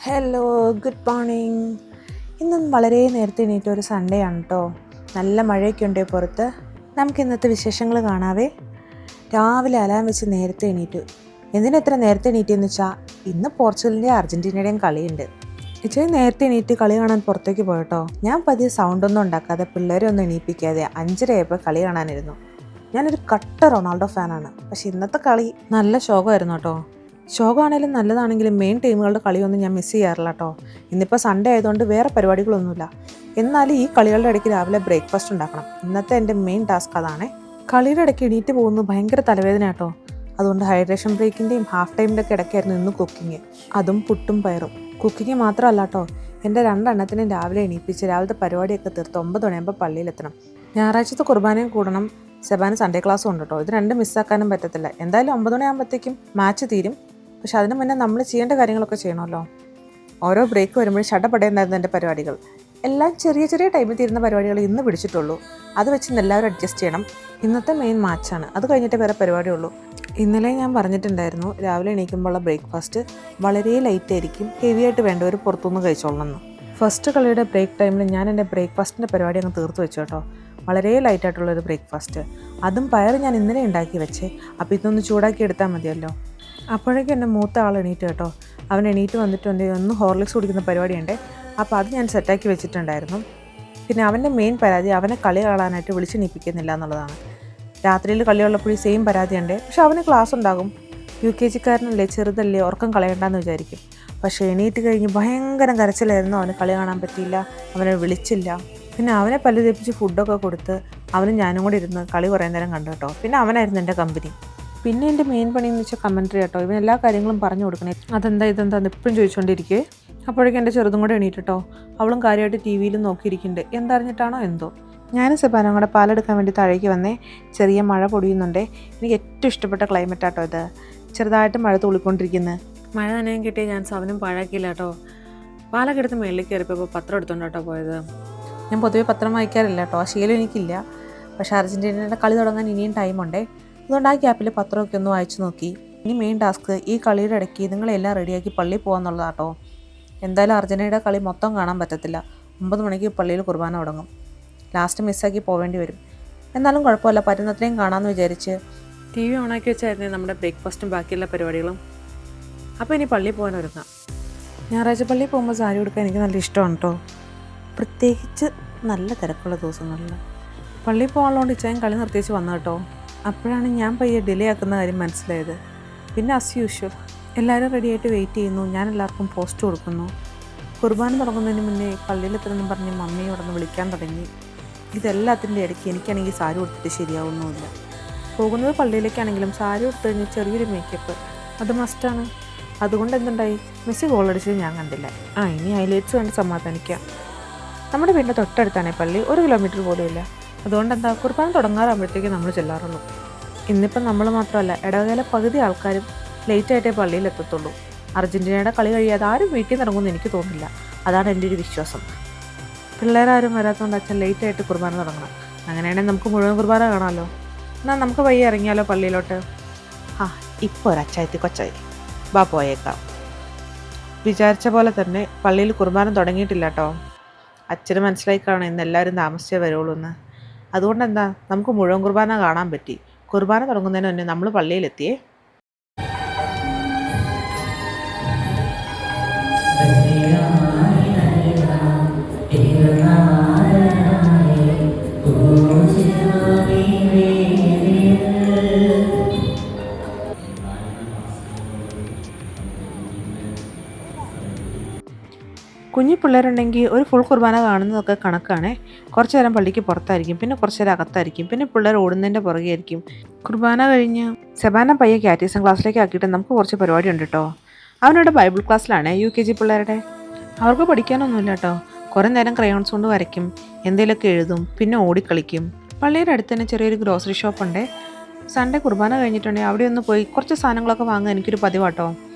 Hello, good morning. ഇന്നും വളരെ നേരത്തെ എണീറ്റ ഒരു സൺഡേ ആണ് കേട്ടോ. നല്ല മഴയൊക്കെ ഉണ്ട് പുറത്ത്. നമുക്ക് ഇന്നത്തെ വിശേഷങ്ങൾ കാണാവേ. രാവിലെ അലാം വെച്ച് നേരത്തെ എണീറ്റു. എന്തിനെത്ര നേരത്തെ എണീറ്റെന്ന് വെച്ചാൽ ഇന്ന് പോർച്ചുഗലിൻ്റെയും അർജൻറ്റീനയുടെയും കളിയുണ്ട്. ഇച്ചിരി നേരത്തെ എണീറ്റ് കളി കാണാൻ പുറത്തേക്ക് പോയിട്ടോ. ഞാൻ പതിയെ സൗണ്ടൊന്നും ഉണ്ടാക്കാതെ പിള്ളേരെ ഒന്നും എണീപ്പിക്കാതെ 5:30 കളി കാണാനിരുന്നു. ഞാനൊരു കട്ട റൊണാൾഡോ ഫാനാണ്. പക്ഷെ ഇന്നത്തെ കളി നല്ല ശോകമായിരുന്നു കേട്ടോ. ശോകമാണെങ്കിലും നല്ലതാണെങ്കിലും മെയിൻ ടീമുകളുടെ കളിയൊന്നും ഞാൻ മിസ് ചെയ്യാറില്ല കേട്ടോ. ഇന്നിപ്പോൾ സൺഡേ ആയതുകൊണ്ട് വേറെ പരിപാടികളൊന്നുമില്ല. എന്നാലും ഈ കളികളുടെ ഇടയ്ക്ക് രാവിലെ ബ്രേക്ക്ഫാസ്റ്റ് ഉണ്ടാക്കണം. ഇന്നത്തെ എൻ്റെ മെയിൻ ടാസ്ക് അതാണ്. കളിയുടെ ഇടയ്ക്ക് എണീറ്റ് പോകുന്നത് ഭയങ്കര തലവേദന കേട്ടോ. അതുകൊണ്ട് ഹൈഡ്രേഷൻ ബ്രേക്കിൻ്റെയും ഹാഫ് ടൈമിൻ്റെ ഒക്കെ ഇടയ്ക്കായിരുന്നു ഇന്ന് കുക്കിങ്. അതും പുട്ടും പയറും. കുക്കിങ് മാത്രമല്ല കേട്ടോ, എൻ്റെ രണ്ടെണ്ണത്തിനും രാവിലെ എണീപ്പിച്ച് രാവിലത്തെ പരിപാടിയൊക്കെ തീർത്ത് 9 മണിയാകുമ്പോൾ പള്ളിയിലെത്തണം. ഞായറാഴ്ചത്തെ കുർബാനയും കൂടണം. സെബാന് സൺഡേ ക്ലാസ്സും ഉണ്ട് കേട്ടോ. ഇത് രണ്ടും മിസ്സാക്കാനും പറ്റത്തില്ല. എന്തായാലും 9 മണിയാകുമ്പോഴത്തേക്കും മാച്ച് തീരും. പക്ഷെ അതിന് മുന്നേ നമ്മൾ ചെയ്യേണ്ട കാര്യങ്ങളൊക്കെ ചെയ്യണമല്ലോ. ഓരോ ബ്രേക്ക് വരുമ്പോഴും ഷടപടയുണ്ടായിരുന്നു എൻ്റെ പരിപാടികൾ. എല്ലാം ചെറിയ ചെറിയ ടൈമിൽ തീരുന്ന പരിപാടികൾ ഇന്ന് പിടിച്ചിട്ടുള്ളൂ. അത് വെച്ച് ഇന്ന് എല്ലാവരും അഡ്ജസ്റ്റ് ചെയ്യണം. ഇന്നത്തെ മെയിൻ മാച്ചാണ്. അത് കഴിഞ്ഞിട്ട് വേറെ പരിപാടിയുള്ളൂ. ഇന്നലെ ഞാൻ പറഞ്ഞിട്ടുണ്ടായിരുന്നു രാവിലെ എണീക്കുമ്പോഴുള്ള ബ്രേക്ക്ഫാസ്റ്റ് വളരെ ലൈറ്റ് ആയിരിക്കും, ഹെവി ആയിട്ട് വേണ്ടവർ പുറത്തുനിന്ന് കഴിച്ചോളണമെന്ന്. ഫസ്റ്റ് കളിയുടെ ബ്രേക്ക് ടൈമിൽ ഞാൻ എൻ്റെ ബ്രേക്ക്ഫാസ്റ്റിൻ്റെ പരിപാടി അങ്ങ് തീർത്ത് വെച്ചു കേട്ടോ. വളരെ ലൈറ്റായിട്ടുള്ളൊരു ബ്രേക്ക്ഫാസ്റ്റ്. അതും പയർ ഞാൻ ഇന്നലെ ഉണ്ടാക്കി വെച്ച്. അപ്പോൾ ഇതൊന്ന് ചൂടാക്കി എടുത്താൽ മതിയല്ലോ. അപ്പോഴേക്കും എൻ്റെ മൂത്ത ആൾ എണീറ്റ് കേട്ടോ. അവൻ എണീറ്റ് വന്നിട്ടുണ്ട്. ഒന്ന് ഹോർലിക്സ് കുടിക്കുന്ന പരിപാടിയുണ്ട്. അപ്പോൾ അത് ഞാൻ സെറ്റാക്കി വെച്ചിട്ടുണ്ടായിരുന്നു. പിന്നെ അവൻ്റെ മെയിൻ പരാതി അവനെ കളി കാണാനായിട്ട് വിളിച്ചെണീപ്പിക്കുന്നില്ല എന്നുള്ളതാണ്. രാത്രിയിൽ കളിയുള്ളപ്പോഴും സെയിം പരാതിയുണ്ട്. പക്ഷെ അവന് ക്ലാസ് ഉണ്ടാകും. UKG-കാരനല്ലേ, ചെറുതല്ലേ, ഉറക്കം കളയണ്ടെന്ന് വിചാരിക്കും. പക്ഷേ എണീറ്റ് കഴിഞ്ഞ് ഭയങ്കര കരച്ചിലായിരുന്നു. അവന് കളി കാണാൻ പറ്റിയില്ല, അവനെ വിളിച്ചില്ല. പിന്നെ അവനെ പല്ല് തേപ്പിച്ച് ഫുഡൊക്കെ കൊടുത്ത് അവനും ഞാനും കൂടി ഇരുന്ന് കളി കുറേ നേരം കണ്ടു കേട്ടോ. പിന്നെ അവനായിരുന്നു എൻ്റെ കമ്പനി. പിന്നെ എൻ്റെ മെയിൻ പണിയെന്ന് വെച്ചാൽ കമൻട്രി കേട്ടോ. ഇവൻ എല്ലാ കാര്യങ്ങളും പറഞ്ഞു കൊടുക്കണേ. ഇതെന്താന്ന് എപ്പോഴും ചോദിച്ചുകൊണ്ടിരിക്കുകയെ. അപ്പോഴേക്കും എൻ്റെ ചെറുതും കൂടെ എണീറ്റിട്ടോ. അവളും കാര്യമായിട്ട് TV-യിൽ നോക്കിയിരിക്കുന്നുണ്ട്. എന്തറിഞ്ഞിട്ടാണോ എന്തോ. ഞാനും സെബാനും കൂടെ പാലെടുക്കാൻ വേണ്ടി താഴേക്ക് വന്നേ. ചെറിയ മഴ പൊടിയുന്നുണ്ടേ. എനിക്ക് ഏറ്റവും ഇഷ്ടപ്പെട്ട ക്ലൈമറ്റ് ആട്ടോ ഇത്. ചെറുതായിട്ട് മഴ തുള്ളിക്കൊണ്ടിരിക്കുന്നത്. മഴ നനയാൻ കിട്ടിയ ഞാൻ അവനും പാഴാക്കിയില്ല കേട്ടോ. പാലൊക്കെ എടുത്ത് മേളിലേക്ക് കയറിയപ്പോൾ പത്രം എടുത്തോണ്ട് കേട്ടോ പോയത്. ഞാൻ പൊതുവേ പത്രം വായിക്കാറില്ല കേട്ടോ. ആ ശീലം എനിക്കില്ല. പക്ഷേ അർജൻറ്റീനയുടെ കളി തുടങ്ങാൻ ഇനിയും ടൈമുണ്ടേ. അതുകൊണ്ട് ആ ഗ്യാപ്പിൽ പത്രമൊക്കെ ഒന്ന് വായിച്ചു നോക്കി. ഇനി മെയിൻ ടാസ്ക് ഈ കളിയുടെ ഇടയ്ക്ക് നിങ്ങളെല്ലാം റെഡിയാക്കി പള്ളിയിൽ പോകാമെന്നുള്ളതാട്ടോ. എന്തായാലും അർജൻറ്റീനയുടെ കളി മൊത്തം കാണാൻ പറ്റത്തില്ല. 9 മണിക്ക് പള്ളിയിൽ കുർബാന തുടങ്ങും. ലാസ്റ്റ് മിസ്സാക്കി പോവേണ്ടി വരും. എന്നാലും കുഴപ്പമില്ല, പറ്റുന്നത്രയും കാണാമെന്ന് വിചാരിച്ച് TV ഓണാക്കി വെച്ചായിരുന്നു നമ്മുടെ ബ്രേക്ക്ഫാസ്റ്റും ബാക്കിയുള്ള പരിപാടികളും. അപ്പോൾ ഇനി പള്ളിയിൽ പോകാൻ ഒരുങ്ങാം. ഞായറാഴ്ച പള്ളിയിൽ പോകുമ്പോൾ സാരി കൊടുക്കാൻ എനിക്ക് നല്ല ഇഷ്ടമാണ് കേട്ടോ. പ്രത്യേകിച്ച് നല്ല തിരക്കുള്ള ദിവസങ്ങളിൽ. പള്ളിയിൽ പോകാനുള്ളതുകൊണ്ട് ഇച്ചായൻ കളി നിർത്തിച്ച് വന്നു കേട്ടോ. അപ്പോഴാണ് ഞാൻ പയ്യെ ഡിലേ ആക്കുന്ന കാര്യം മനസ്സിലായത്. പിന്നെ ആസ് യൂഷ്വൽ എല്ലാവരും റെഡിയായിട്ട് വെയിറ്റ് ചെയ്യുന്നു. ഞാൻ എല്ലാവർക്കും പോസ്റ്റ് കൊടുക്കുന്നു. കുർബാന തുടങ്ങുന്നതിന് മുന്നേ പള്ളിയിലെത്തണമെന്ന് പറഞ്ഞ് മമ്മി ഇവിടെ നിന്ന് വിളിക്കാൻ തുടങ്ങി. ഇതെല്ലാത്തിൻ്റെ ഇടയ്ക്ക് എനിക്കാണെങ്കിൽ സാരി കൊടുത്തിട്ട് ശരിയാവുന്നുമില്ല. പോകുന്നത് പള്ളിയിലേക്കാണെങ്കിലും സാരി കൊടുത്തു കഴിഞ്ഞാൽ ചെറിയൊരു മേക്കപ്പ് അത് മസ്റ്റാണ്. അതുകൊണ്ട് എന്തുണ്ടായി, മെസ്സി ഗോളടിച്ചത് ഞാൻ കണ്ടില്ല. ഇനി ഹൈലൈറ്റ്സ് കണ്ട് സമാധാനിക്കാം. നമ്മുടെ വീടിൻ്റെ തൊട്ടടുത്താണ് പള്ളി, 1 കിലോമീറ്റർ പോലും ഇല്ല. അതുകൊണ്ട് എന്താ, കുർബാന തുടങ്ങാറാകുമ്പോഴത്തേക്ക് നമ്മൾ ചെല്ലാറുള്ളൂ. ഇന്നിപ്പം നമ്മൾ മാത്രമല്ല, ഇടവേള പകുതി ആൾക്കാരും ലേറ്റായിട്ടേ പള്ളിയിൽ എത്തത്തുള്ളൂ. അർജൻറ്റീനയുടെ കളി കഴിയാതെ ആരും വീട്ടിൽ നിന്ന് ഇറങ്ങുമെന്ന് എനിക്ക് തോന്നുന്നില്ല. അതാണ് എൻ്റെ ഒരു വിശ്വാസം. പിള്ളേരാരും വരാത്തതുകൊണ്ട് അച്ഛൻ ലേറ്റായിട്ട് കുർബാന തുടങ്ങണം. അങ്ങനെയാണെങ്കിൽ നമുക്ക് മുഴുവൻ കുർബാന കാണാമല്ലോ. എന്നാൽ നമുക്ക് വയ്യ ഇറങ്ങിയാലോ പള്ളിയിലോട്ട്. ഇപ്പോൾ ഒരച്ചായത്തി കൊച്ചായി ബാ പോയേക്കാം. വിചാരിച്ച പോലെ തന്നെ പള്ളിയിൽ കുർബാന തുടങ്ങിയിട്ടില്ല കേട്ടോ. അച്ഛന് മനസ്സിലായി കാണാം ഇന്ന് എല്ലാവരും താമസിച്ചേ വരുള്ളൂ എന്ന്. അതുകൊണ്ട് എന്താ, നമുക്ക് മുഴുവൻ കുർബാന കാണാൻ പറ്റി. കുർബാന തുടങ്ങുന്നതിന് മുന്നേ നമ്മൾ പള്ളിയിലെത്തിയേ. കുഞ്ഞു പിള്ളേരുണ്ടെങ്കിൽ ഒരു ഫുൾ കുർബാന കാണുന്നതൊക്കെ കണക്കാണേ. കുറച്ച് നേരം പള്ളിക്ക് പുറത്തായിരിക്കും, പിന്നെ കുറച്ച് നേരം അകത്തായിരിക്കും, പിന്നെ പിള്ളേർ ഓടുന്നതിൻ്റെ പുറകെ ആയിരിക്കും. കുർബാന കഴിഞ്ഞ് സെബാന പയ്യെ കാറ്റീസം ക്ലാസ്സിലേക്ക് ആക്കിയിട്ട് നമുക്ക് കുറച്ച് പരിപാടി ഉണ്ട് കേട്ടോ. അവനോട് ബൈബിൾ ക്ലാസ്സിലാണ് UKG പിള്ളേരുടെ. അവർക്ക് പഠിക്കാനൊന്നുമില്ല കേട്ടോ. കുറേ നേരം ക്രയോൺസ് കൊണ്ട് വരയ്ക്കും, എന്തെങ്കിലുമൊക്കെ എഴുതും, പിന്നെ ഓടിക്കളിക്കും. പള്ളിയുടെ അടുത്ത് തന്നെ ചെറിയൊരു ഗ്രോസറി ഷോപ്പുണ്ട്. സൺഡേ കുർബാന കഴിഞ്ഞിട്ടുണ്ടെങ്കിൽ അവിടെ ഒന്ന് പോയി കുറച്ച് സാധനങ്ങളൊക്കെ വാങ്ങാൻ എനിക്കൊരു പതിവാട്ടോ.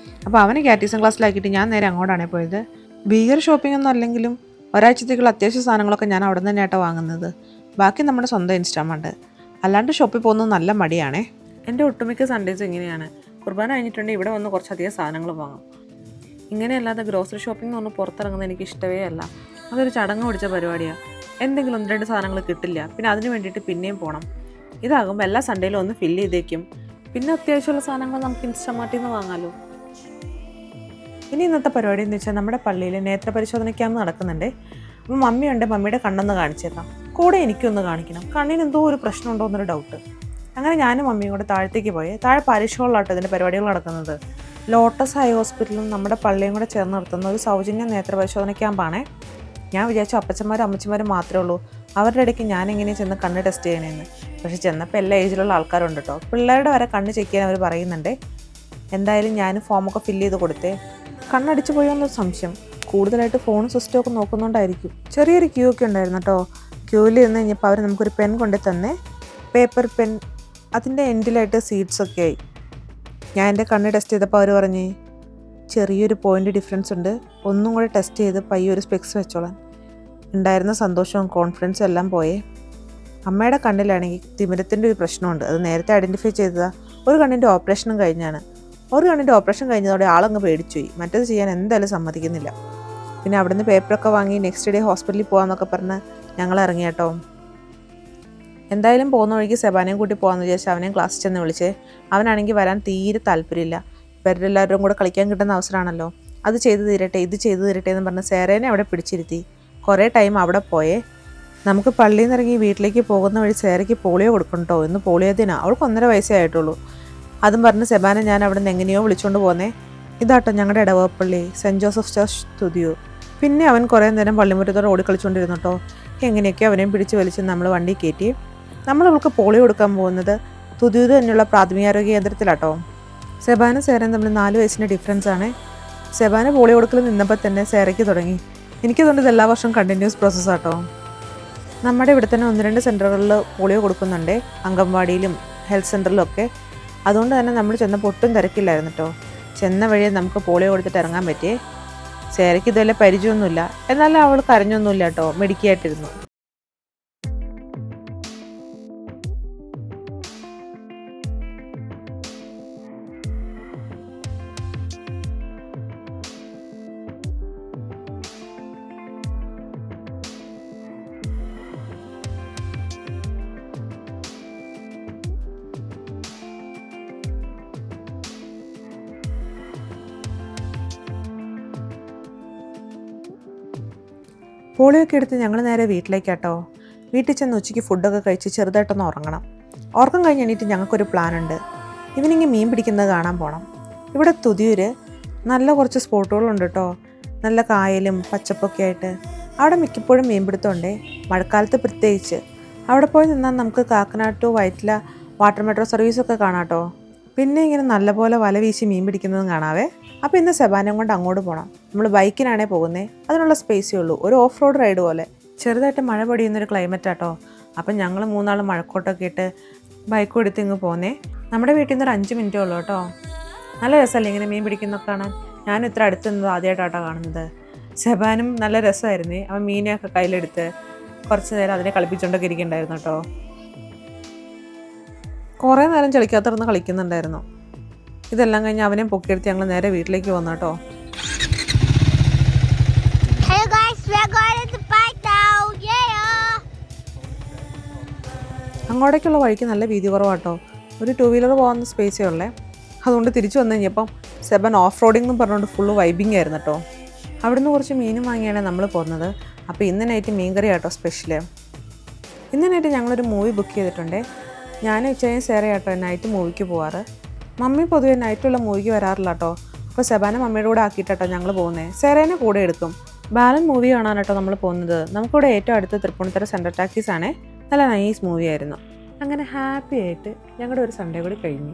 അപ്പോൾ അവനെ കാറ്റീസം ക്ലാസ്സിലാക്കിയിട്ട് ഞാൻ നേരെ അങ്ങോട്ടാണ് പോയത്. ഭീകര ഷോപ്പിംഗ് ഒന്നും അല്ലെങ്കിലും ഒരാഴ്ചത്തേക്കുള്ള അത്യാവശ്യ സാധനങ്ങളൊക്കെ ഞാൻ അവിടെ നിന്ന് തന്നെയാട്ടോ വാങ്ങുന്നത്. ബാക്കി നമ്മുടെ സ്വന്തം ഇൻസ്റ്റാൾമെൻറ്റ്. അല്ലാണ്ട് ഷോപ്പിൽ പോകുന്നത് നല്ല മടിയാണേ. എൻ്റെ ഒട്ടുമിക്ക സൺഡേസ് ഇങ്ങനെയാണ്. കുർബാന കഴിഞ്ഞിട്ടുണ്ടെങ്കിൽ ഇവിടെ വന്ന് കുറച്ചധികം സാധനങ്ങൾ വാങ്ങും. ഇങ്ങനെയല്ലാതെ ഗ്രോസറി ഷോപ്പിംഗ് എന്ന് പറഞ്ഞ് പുറത്തിറങ്ങുന്നത് എനിക്ക് ഇഷ്ടമേ അല്ല. അതൊരു ചടങ്ങ് പിടിച്ച പരിപാടിയാണ്. എന്തെങ്കിലും 1-2 സാധനങ്ങൾ കിട്ടില്ല, പിന്നെ അതിന് വേണ്ടിയിട്ട് പിന്നെയും പോകണം. ഇതാകുമ്പോൾ എല്ലാ സൺഡേയിലും ഒന്ന് ഫില്ല് ചെയ്തേക്കും. പിന്നെ അത്യാവശ്യമുള്ള സാധനങ്ങൾ നമുക്ക് ഇൻസ്റ്റമാർട്ടിൽ നിന്ന് വാങ്ങാമല്ലോ. ഇനി ഇന്നത്തെ പരിപാടി എന്ന് വെച്ചാൽ നമ്മുടെ പള്ളിയിൽ നേത്ര പരിശോധന ക്യാമ്പ് നടക്കുന്നുണ്ട്. അപ്പോൾ മമ്മിയുണ്ട്, മമ്മിയുടെ കണ്ണൊന്ന് കാണിച്ചേക്കാം, കൂടെ എനിക്കൊന്ന് കാണിക്കണം. കണ്ണിന് എന്തോ ഒരു പ്രശ്നമുണ്ടോ എന്നൊരു ഡൗട്ട്. അങ്ങനെ ഞാനും മമ്മിയും കൂടെ താഴത്തേക്ക് പോയി. താഴെ പാരിഷ് ഹാളിലാട്ടോ ഇതിൻ്റെ പരിപാടികൾ നടക്കുന്നത്. ലോട്ടസ് ഹൈ ഹോസ്പിറ്റലും നമ്മുടെ പള്ളിയും കൂടെ ചേർന്ന് നടത്തുന്ന ഒരു സൗജന്യ നേത്ര പരിശോധന ക്യാമ്പാണേ. ഞാൻ വിചാരിച്ചു അപ്പച്ചന്മാരും അമ്മച്ചന്മാരും മാത്രമേ ഉള്ളൂ, അവരുടെ ഇടയ്ക്ക് ഞാനെങ്ങനെ ചെന്ന് കണ്ണ് ടെസ്റ്റ് ചെയ്യണമെന്ന്. പക്ഷേ ചെന്നപ്പോൾ എല്ലാ ഏജിലുള്ള ആൾക്കാരുണ്ട് കേട്ടോ. പിള്ളേരുടെ വരെ കണ്ണ് ചെക്ക് ചെയ്യാൻ അവർ പറയുന്നുണ്ട്. എന്തായാലും ഞാൻ ഫോമൊക്കെ ഫില്ല് ചെയ്ത് കൊടുത്തേ. കണ്ണടിച്ചു പോയോ എന്നൊരു സംശയം. കൂടുതലായിട്ട് ഫോണും സിസ്റ്റം ഒക്കെ നോക്കുന്നുണ്ടായിരിക്കും. ചെറിയൊരു ക്യൂ ഒക്കെ ഉണ്ടായിരുന്നു കേട്ടോ. ക്യൂവിൽ നിന്ന് കഴിഞ്ഞപ്പോൾ അവർ നമുക്കൊരു പെൻ കൊണ്ടു തന്നെ, പേപ്പർ പെൻ. അതിൻ്റെ എൻഡിലായിട്ട് സീഡ്സൊക്കെ ആയി. ഞാൻ എൻ്റെ കണ്ണ് ടെസ്റ്റ് ചെയ്തപ്പോൾ അവർ പറഞ്ഞ് ചെറിയൊരു പോയിൻ്റ് ഡിഫറൻസ് ഉണ്ട്, ഒന്നും കൂടെ ടെസ്റ്റ് ചെയ്ത് പയ്യൊരു സ്പെക്സ് വെച്ചോളാൻ. ഉണ്ടായിരുന്ന സന്തോഷവും കോൺഫിഡൻസും എല്ലാം പോയേ. അമ്മയുടെ കണ്ണിലാണെങ്കിൽ തിമിരത്തിൻ്റെ ഒരു പ്രശ്നമുണ്ട്. അത് നേരത്തെ ഐഡൻറ്റിഫൈ ചെയ്തതാണ്. ഒരു കണ്ണിൻ്റെ ഓപ്പറേഷനും കഴിഞ്ഞാണ്. ഒരു കണ്ണിൻ്റെ ഓപ്പറേഷൻ കഴിഞ്ഞതോടെ ആളങ്ങ് പേടിച്ചുപോയി. മറ്റേത് ചെയ്യാൻ എന്തായാലും സമ്മതിക്കുന്നില്ല. പിന്നെ അവിടുന്ന് പേപ്പറൊക്കെ വാങ്ങി നെക്സ്റ്റ് ഡേ ഹോസ്പിറ്റലിൽ പോകാമെന്നൊക്കെ പറഞ്ഞ് ഞങ്ങൾ ഇറങ്ങി കേട്ടോ. എന്തായാലും പോകുന്ന വഴിക്ക് സെബാനെയും കൂട്ടി പോകാമെന്ന് വിചാരിച്ച് അവനെയും ക്ലാസ്സിൽ ചെന്ന് വിളിച്ചേ. അവനാണെങ്കിൽ വരാൻ തീരെ താല്പര്യമില്ല. ഇവരെല്ലാവരും കൂടെ കളിക്കാൻ കിട്ടുന്ന അവസരമാണല്ലോ. അത് ചെയ്ത് തീരട്ടെ, ഇത് ചെയ്ത് തീരട്ടെ എന്ന് പറഞ്ഞ് സേറേനെ അവിടെ പിടിച്ചിരുത്തി. കുറേ ടൈം അവിടെ പോയേ. നമുക്ക് പള്ളിയിൽ നിന്ന് ഇറങ്ങി വീട്ടിലേക്ക് പോകുന്ന വഴി സേറയ്ക്ക് പോളിയോ കൊടുക്കണം കേട്ടോ. ഇന്ന് പോളിയോ ദിനാണ്. അവൾക്ക് 1.5 വയസ്സേ ആയിട്ടുള്ളൂ. അതും പറഞ്ഞ് സെബാനെ ഞാൻ അവിടെ നിന്ന് എങ്ങനെയോ വിളിച്ചുകൊണ്ട് പോന്നേ. ഇതാട്ടോ ഞങ്ങളുടെ Edavappally, cent Joseph church Thuthiyoor. പിന്നെ അവൻ കുറേ നേരം പള്ളിമുറ്റത്തോടെ ഓടിക്കളിച്ചുകൊണ്ടിരുന്നു കേട്ടോ. എങ്ങനെയൊക്കെ അവനെയും പിടിച്ച് വലിച്ച് നമ്മൾ വണ്ടി കയറ്റി. നമ്മൾ അവൾക്ക് പോളിയോ കൊടുക്കാൻ പോകുന്നത് തുതിയൂർ തന്നെയുള്ള പ്രാഥമികാരോഗ്യ കേന്ദ്രത്തിലാട്ടോ. സെബാനും സേറയും തമ്മിൽ 4 വയസ്സിൻ്റെ ഡിഫറൻസ് ആണ്. സെബാന് പോളിയോ കൊടുക്കൽ നിന്നപ്പോൾ തന്നെ സേറയ്ക്ക് തുടങ്ങി. എനിക്കതുകൊണ്ട് ഇത് എല്ലാ വർഷവും കണ്ടിന്യൂസ് പ്രോസസ്സാട്ടോ. നമ്മുടെ ഇവിടെ തന്നെ 1-2 സെൻറ്ററുകളിൽ പോളിയോ കൊടുക്കുന്നുണ്ട്, അംഗൻവാടിയിലും ഹെൽത്ത് സെൻ്ററിലും ഒക്കെ. അതുകൊണ്ട് തന്നെ നമ്മൾ ചെന്നപ്പോൾ ഒട്ടും തിരക്കില്ലായിരുന്നു കേട്ടോ. ചെന്ന വഴിയെ നമുക്ക് പോളിയോ കൊടുത്തിട്ട് ഇറങ്ങാൻ പറ്റിയേ. സേറയ്ക്ക് ഇതുവരെ പരിചയമൊന്നുമില്ല, എന്നാലും അവൾ കരഞ്ഞൊന്നുമില്ല കേട്ടോ, മെഡിക്കായിട്ടിരുന്നു. പോളിയോ ഒക്കെ എടുത്ത് ഞങ്ങൾ നേരെ വീട്ടിലേക്കാട്ടോ. വീട്ടിൽ ചെന്ന് ഉച്ചയ്ക്ക് ഫുഡൊക്കെ കഴിച്ച് ചെറുതായിട്ടൊന്ന് ഉറങ്ങണം. ഉറക്കം കഴിഞ്ഞ് എണീറ്റ് ഞങ്ങൾക്കൊരു പ്ലാനുണ്ട്. ഇവനിങ്ങനെ മീൻ പിടിക്കുന്നത് കാണാൻ പോകണം. ഇവിടെ തുതിയൂർ നല്ല കുറച്ച് സ്പോട്ടുകളുണ്ട് കേട്ടോ. നല്ല കായലും പച്ചപ്പൊക്കെ ആയിട്ട്. അവിടെ മിക്കപ്പോഴും മീൻ പിടുത്തമുണ്ടേ, മഴക്കാലത്ത് പ്രത്യേകിച്ച്. അവിടെ പോയി നിന്നാൽ നമുക്ക് Kakkanad to Vyttila water metro സർവീസൊക്കെ കാണാം കേട്ടോ. പിന്നെ ഇങ്ങനെ നല്ലപോലെ വല വീശി മീൻ പിടിക്കുന്നതും കാണാവേ. അപ്പോൾ ഇന്ന് സെബാനെയും കൊണ്ട് അങ്ങോട്ട് പോകണം. നമ്മൾ ബൈക്കിനാണേ പോകുന്നത്, അതിനുള്ള സ്പേസേ ഉള്ളൂ. ഒരു ഓഫ് റോഡ് റൈഡ് പോലെ. ചെറുതായിട്ട് മഴ പൊടിയുന്നൊരു ക്ലൈമറ്റ് ആട്ടോ. അപ്പം ഞങ്ങൾ 3 മഴക്കോട്ടൊക്കെ ഇട്ട് ബൈക്കും എടുത്ത് ഇങ്ങ് പോന്നേ. നമ്മുടെ വീട്ടിൽ നിന്ന് ഒരു 5 മിനിറ്റേ ഉള്ളൂ കേട്ടോ. നല്ല രസമല്ലേ ഇങ്ങനെ മീൻ പിടിക്കുന്നൊക്കെ കാണാൻ. ഞാനും ഇത്ര അടുത്ത് നിന്നത് ആദ്യമായിട്ടാട്ടോ കാണുന്നത്. സെബാനും നല്ല രസമായിരുന്നേ. അവൻ മീനെയൊക്കെ കയ്യിലെടുത്ത് കുറച്ച് നേരം അതിനെ കളിപ്പിച്ചുകൊണ്ടൊക്കെ ഇരിക്കുന്നുണ്ടായിരുന്നു കേട്ടോ. കുറേ നേരം ചെളിക്കകത്തിരുന്ന് കളിക്കുന്നുണ്ടായിരുന്നു. ഇതെല്ലാം കഴിഞ്ഞ് അവനെ പൊക്കിയെടുത്ത് ഞങ്ങൾ നേരെ വീട്ടിലേക്ക് വന്നു കേട്ടോ. അങ്ങോട്ടേക്കുള്ള വഴിക്ക് നല്ല വീതി കുറവാട്ടോ. ഒരു 2 വീലർ പോകുന്ന സ്പേസേ ഉള്ളേ. അതുകൊണ്ട് തിരിച്ചു വന്നു കഴിഞ്ഞപ്പം സെബൻ ഓഫ് റോഡിംഗ് എന്ന് പറഞ്ഞുകൊണ്ട് ഫുള്ള് വൈബിങ് ആയിരുന്നു കേട്ടോ. അവിടുന്ന് കുറച്ച് മീനും വാങ്ങിയാണ് നമ്മൾ പോകുന്നത്. അപ്പോൾ ഇന്ന് നൈറ്റ് മീൻകറി ആട്ടോ സ്പെഷ്യല്. ഇന്ന് നൈറ്റ് ഞങ്ങളൊരു മൂവി ബുക്ക് ചെയ്തിട്ടുണ്ട്. ഞാനും ഉച്ചയും സേറയാട്ടോ നൈറ്റ് മൂവിക്ക് പോവാറ്. മമ്മി പൊതുവെ നൈറ്റുള്ള മൂവിക്ക് വരാറില്ല കേട്ടോ. അപ്പോൾ സെബാനെ മമ്മിയുടെ കൂടെ ആക്കിയിട്ടോ ഞങ്ങൾ പോകുന്നത്. സേറേനെ കൂടെ എടുക്കും. ബാലൻ മൂവി കാണാനാട്ടോ നമ്മൾ പോകുന്നത്. നമുക്കിവിടെ ഏറ്റവും അടുത്ത് തൃപ്പൂണിത്തുറ സെൻട്രൽ ടാക്കീസ് ആണ്. നല്ല നൈസ് മൂവി ആയിരുന്നു. അങ്ങനെ ഹാപ്പി ആയിട്ട് ഞങ്ങളുടെ ഒരു സൺഡേ കൂടി കഴിഞ്ഞു.